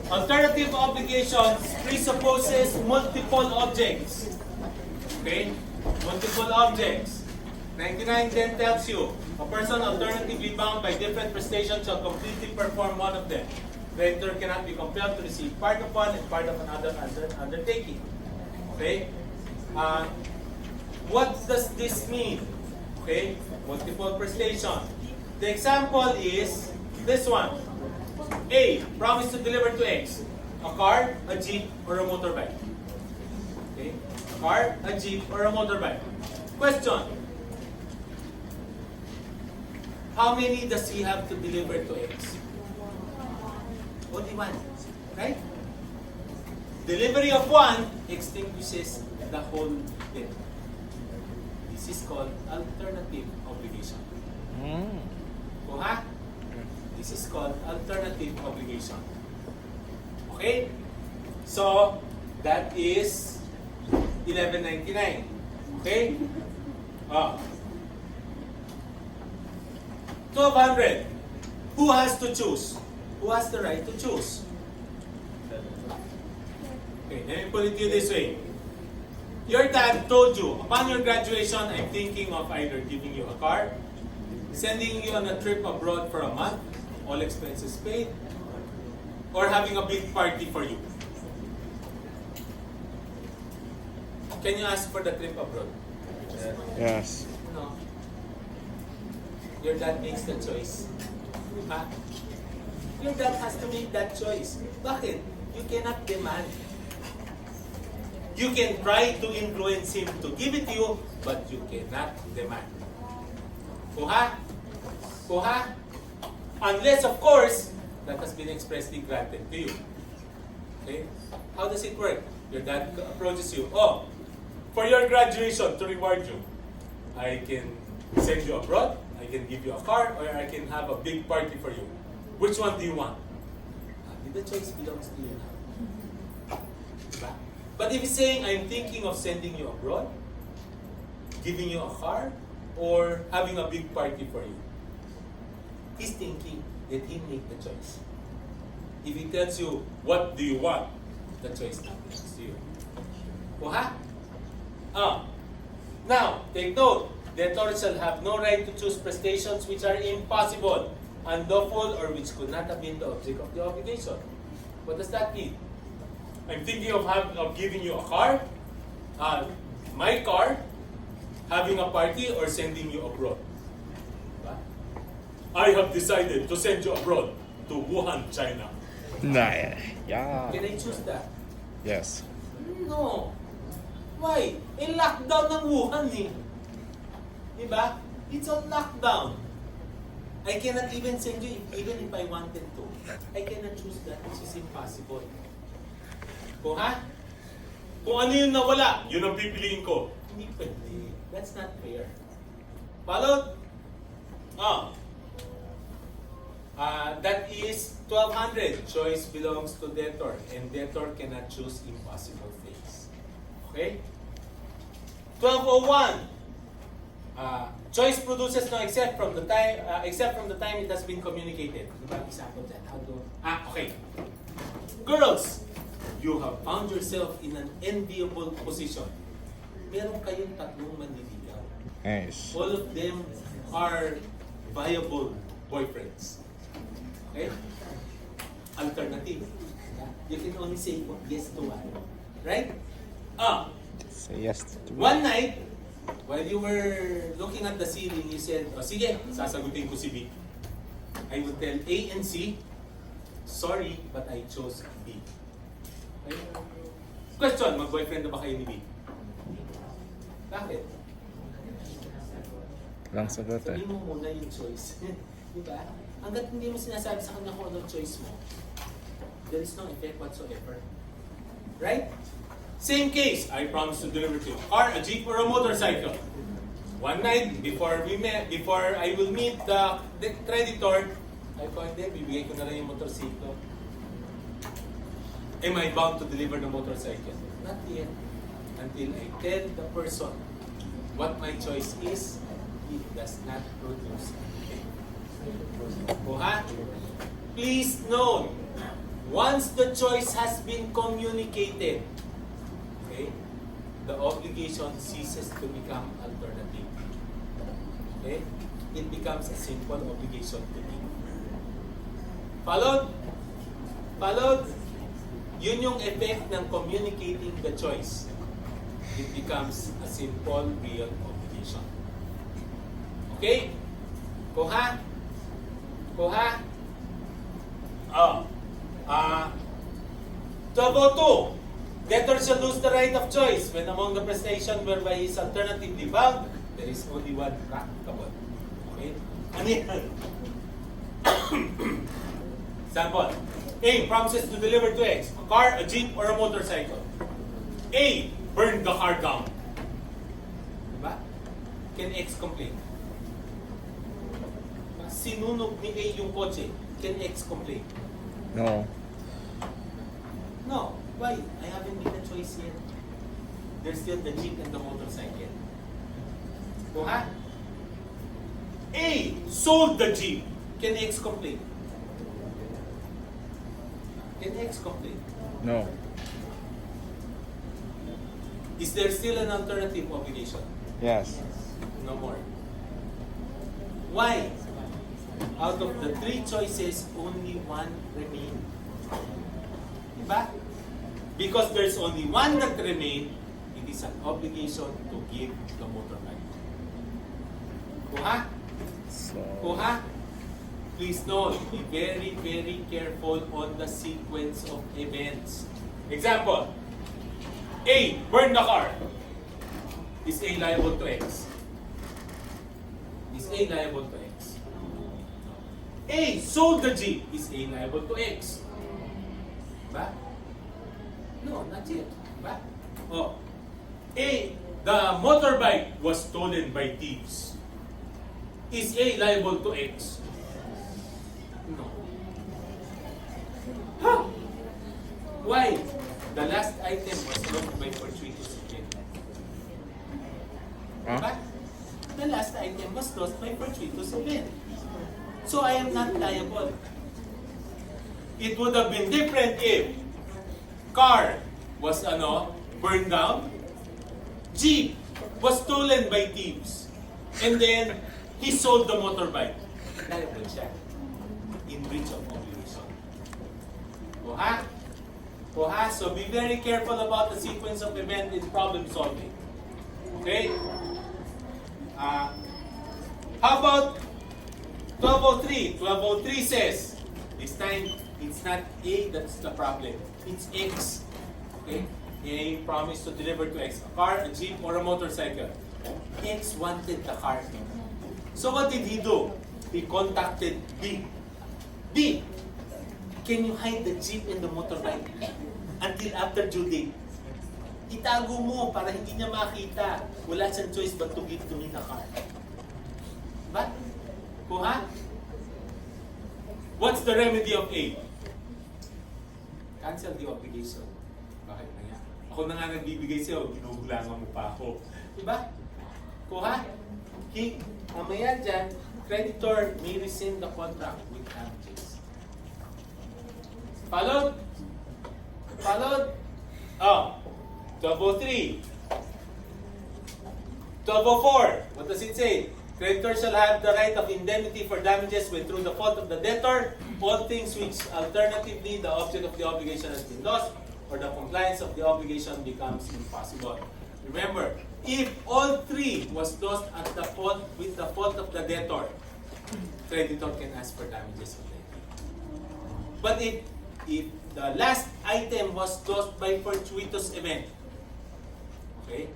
Alternative obligations presupposes multiple objects. Okay? Multiple objects. 99 then tells you, a person alternatively bound by different prestations shall completely perform one of them. Creditor cannot be compelled to receive part of one and part of another undertaking. Okay? What does this mean? Okay? Multiple prestation. The example is this one. A, promise to deliver to X. A car, a jeep, or a motorbike. Okay? A car, a jeep, or a motorbike. Question. How many does he have to deliver to X? Only one. Right? Delivery of one extinguishes the whole debt. This is called alternative obligation. Kuha? This is called alternative obligation. Okay? So, that is 1199. Okay? 1200. Who has to choose? Who has the right to choose? Okay, let me put it to you this way. Your dad told you, upon your graduation, I'm thinking of either giving you a car, sending you on a trip abroad for a month, all expenses paid, or having a big party for you. Can you ask for the trip abroad? Yes. No. Your dad makes the choice. Ha? Your dad has to make that choice. Bakit? You cannot demand. You can try to influence him to give it to you, but you cannot demand. Kuha? Kuha? Unless, of course, that has been expressly granted to you. Okay? How does it work? Your dad approaches you. Oh, for your graduation, to reward you, I can send you abroad, I can give you a car, or I can have a big party for you. Which one do you want? The choice belongs to you now. Diba? But if he's saying, I'm thinking of sending you abroad, giving you a car, or having a big party for you, he's thinking, let him make the choice. If he tells you, what do you want? The choice now belongs to you. Kuha? Now, take note, debtor shall have no right to choose prestations which are impossible, unlawful, or which could not have been the object of the obligation. What does that mean? I'm thinking of giving you a car, my car, having a party, or sending you abroad. Diba? I have decided to send you abroad to Wuhan, China. Nah, yeah. Can I choose that? Yes. No. Why? Lockdown ng Wuhan eh. Diba? It's on lockdown. I cannot even send you, even if I wanted to. I cannot choose that. This is impossible. Kung ano yung nawala, yun ang pipiliin ko. Hindi pwede. That's not fair. Followed? That is 1200. Choice belongs to debtor, and debtor cannot choose impossible things. Okay? 1201. Choice produces no except from the time it has been communicated. Diba example dyan? Okay. Girls, you have found yourself in an enviable position. Meron kayong tatlong manliligaw. Nice. All of them are viable boyfriends. Okay? Alternative. You can only say yes to one. Right? Say yes to One night, while you were looking at the ceiling, you said, sige, sasagutin ko si B. I will tell A and C, sorry, but I chose B. Okay? Question, mag-boyfriend na ba kayo ni B? Bakit? Lang sagot eh. Sabihin mo muna yung choice. Diba? Hanggat hindi mo sinasabi sa kanya kung anong choice mo, there is no effect whatsoever. Right? Same case, I promise to deliver to you a car, a jeep, or a motorcycle. One night, before I will meet the creditor, I called them, bibigay ko na lang yung motorcycle. Am I bound to deliver the motorcycle? Not yet. Until I tell the person what my choice is, it does not produce anything. Please note, Once the choice has been communicated, okay, the obligation ceases to become alternative. Okay? It becomes a simple obligation to give. Followed? Followed? Yun yung effect ng communicating the choice. It becomes a simple, real obligation. Okay? Kuha? Kuha? 1202. Debtor shall lose the right of choice when among the prestation whereby he is alternatively bound, there is only one practicable. Okay? Ano yan? Example. A promises to deliver to X a car, a jeep, or a motorcycle. A burned the car down. Diba? Can X complain? Sinunog ni A yung kotse. Can X complain? No. No. Why? I haven't made a choice yet. There's still the jeep and the motorcycle. Kuha? A sold the jeep. Can X complain? Can X complain? No. Is there still an alternative obligation? Yes. No more. Why? Out of the three choices, only one remains. Diba? Because there's only one that remains, it is an obligation to give the motorbike. Kuha? So. Kuha? Please note, be very, very careful on the sequence of events. Example, A, burn the car. Is A liable to X? Is A liable to X? A, sold the Jeep. Is A liable to X? Diba? No, not yet. Diba? Oh. A, the motorbike was stolen by thieves. Is A liable to X? No. Huh? Why? The last item was lost by fortuitous event. Diba? The last item was lost by fortuitous event. So I am not liable. It would have been different if car was burned down, jeep was stolen by thieves, and then he sold the motorbike. Liable siya. In breach of obligation. Kuha? Kuha? So be very careful about the sequence of events in problem solving. Okay? How about 1203? 1203 says, this time, it's not A that's the problem. It's X. Okay? A promised to deliver to X a car, a jeep, or a motorcycle. X wanted the car. So what did he do? He contacted B. B, can you hide the jeep and the motorbike until after due date? Itago mo para hindi niya makita. Wala siyang choice but to give to me the car. But, kuha? What's the remedy of A? Cancel the obligation. Bakit na yan? Ako na nga nagbibigay sa'yo, ginugulangan mo pa ako. Diba? Kuha? Mamaya dyan, creditor may rescind the contract with damages. Followed? Followed? 1203. 1204. What does it say? Creditor shall have the right of indemnity for damages when through the fault of the debtor, all things which alternatively the object of the obligation has been lost, or the compliance of the obligation becomes impossible. Remember, if all three was lost at the fault with the fault of the debtor, creditor can ask for damages already. But if the last item was lost by fortuitous event, okay,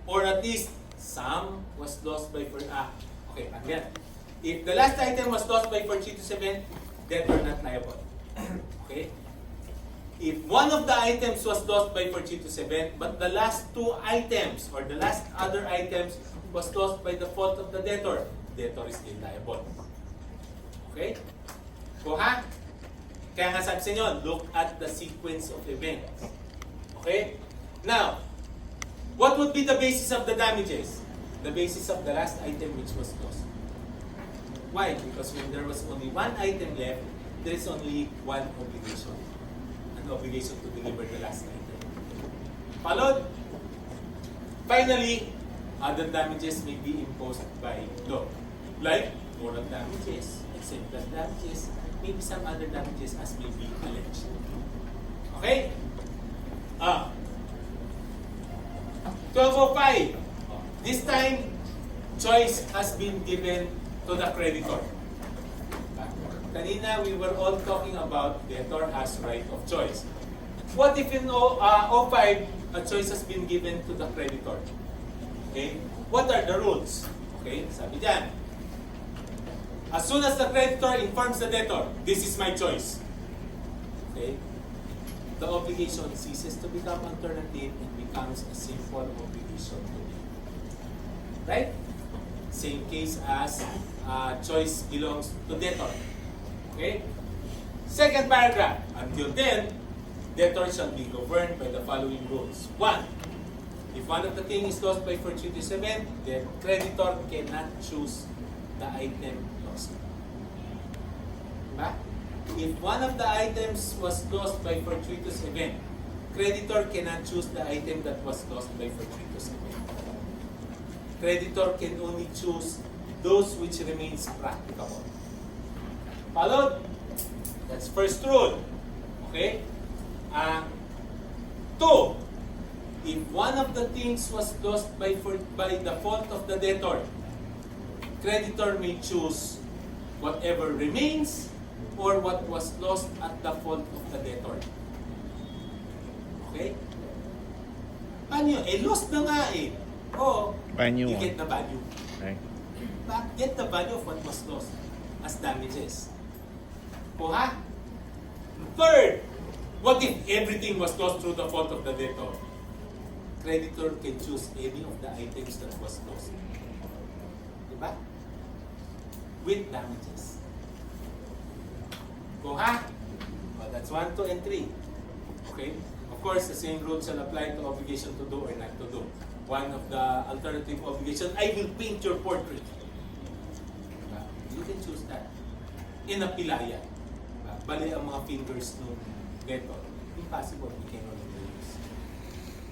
or at least some was lost by okay, again, if the last item was lost by fortuitous event, debtor not liable. Okay. If one of the items was lost by fortuitous event, but the last two items or the last other items was lost by the fault of the debtor, debtor is still liable. Okay? Kuha? Kaya nga sabi sa inyo, look at the sequence of events. Okay? Now, what would be the basis of the damages? The basis of the last item which was lost. Why? Because when there was only one item left, there is only one obligation. an obligation to deliver the last item. Followed? Finally, other damages may be imposed by law. Like moral damages, exemplar damages, maybe some other damages as may be alleged. Okay? 1205. This time, choice has been given to the creditor. Kanina, we were all talking about debtor has right of choice. What if in 05, a choice has been given to the creditor? Okay? What are the rules? Okay? Sabi dyan. As soon as the creditor informs the debtor, this is my choice. Okay? The obligation ceases to become alternative and becomes a simple obligation to be. Right? Same case as choice belongs to debtor. Okay? Second paragraph. Until then, debtor shall be governed by the following rules. 1. If one of the things is lost by fortuitous event, the creditor cannot choose the item lost. Diba? If one of the items was lost by fortuitous event, creditor cannot choose the item that was lost by fortuitous event. Creditor can only choose those which remains practicable. Followed? That's first rule. Okay? 2. If one of the things was lost by the fault of the debtor, creditor may choose whatever remains or what was lost at the fault of the debtor. Okay? Paano yun? Lost na nga eh. O, you get the value. Right. Get the value of what was lost as damages. O ha? Third, what if everything was lost through the fault of the debtor? Creditor can choose any of the items that was lost. Diba? With damages. Go ha? Oh, that's 1, 2, and 3. Okay? Of course, the same rule shall apply to obligation to do or not to do. One of the alternative obligations, I will paint your portrait. Diba? You can choose that. In a pilaya. Diba? Bali ang mga fingers no debtor. Impossible, we can only use.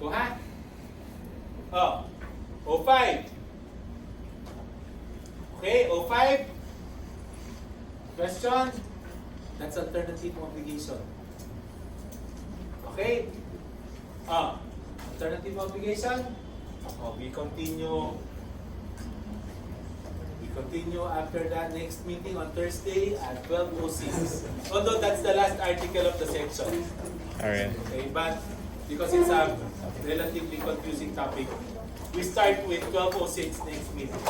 Go ha? Oh, 05. Okay, 05. Question? That's alternative obligation. Okay? Alternative obligation. We continue after that next meeting on Thursday at 12:06. Although that's the last article of the section. Alright. Okay, but because it's a relatively confusing topic, we start with 12:06 next meeting.